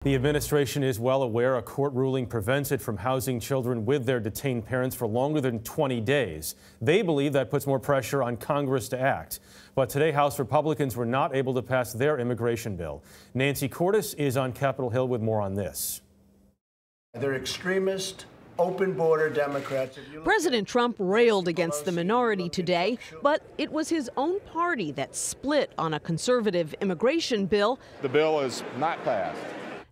The administration is well aware a court ruling prevents it from housing children with their detained parents for longer than 20 days. They believe that puts more pressure on Congress to act. But today, House Republicans were not able to pass their immigration bill. Nancy Cordes is on Capitol Hill with more on this. They're extremist, open-border Democrats. President Trump railed against the minority today, but it was his own party that split on a conservative immigration bill. The bill is not passed.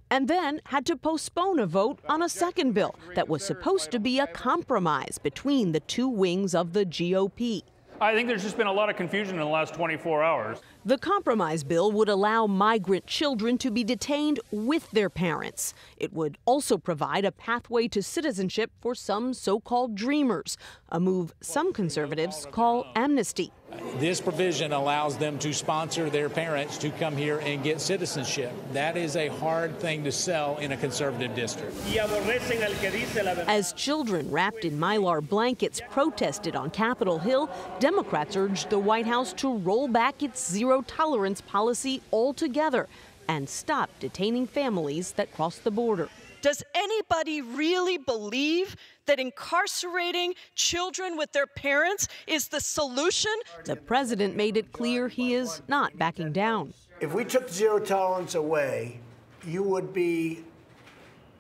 And then had to postpone a vote on a second bill that was supposed to be a compromise between the two wings of the GOP. I think there's just been a lot of confusion in the last 24 hours. The compromise bill would allow migrant children to be detained with their parents. It would also provide a pathway to citizenship for some so-called dreamers, a move some conservatives call amnesty. This provision allows them to sponsor their parents to come here and get citizenship. That is a hard thing to sell in a conservative district. As children wrapped in Mylar blankets protested on Capitol Hill, Democrats urged the White House to roll back its zero-tolerance policy altogether and stop detaining families that cross the border. Does anybody really believe that incarcerating children with their parents is the solution? The president made it clear he is not backing down. If we took zero tolerance away, you would be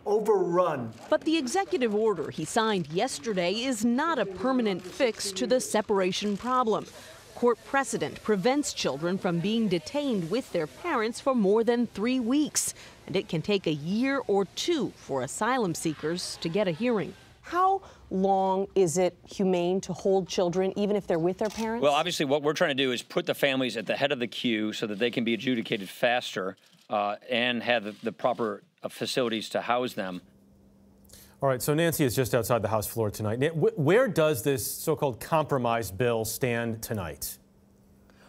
overrun. But the executive order he signed yesterday is not a permanent fix to the separation problem. Court precedent prevents children from being detained with their parents for more than 3 weeks, and it can take a year or two for asylum seekers to get a hearing. How long is it humane to hold children even if they're with their parents? Well, obviously what we're trying to do is put the families at the head of the queue so that they can be adjudicated faster and have the proper facilities to house them. All right, so Nancy is just outside the House floor tonight. Where does this so-called compromise bill stand tonight?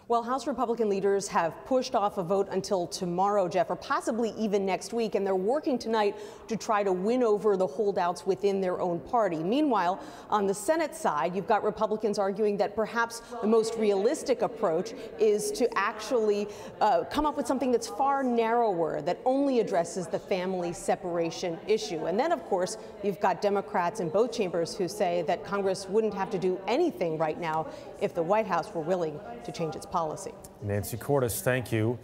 Well, House Republican leaders have pushed off a vote until tomorrow, Jeff, or possibly even next week, and they're working tonight to try to win over the holdouts within their own party. Meanwhile, on the Senate side, you've got Republicans arguing that perhaps the most realistic approach is to actually come up with something that's far narrower, that only addresses the family separation issue. And then, of course, you've got Democrats in both chambers who say that Congress wouldn't have to do anything right now if the White House were willing to change its policy. Nancy Cordes, thank you.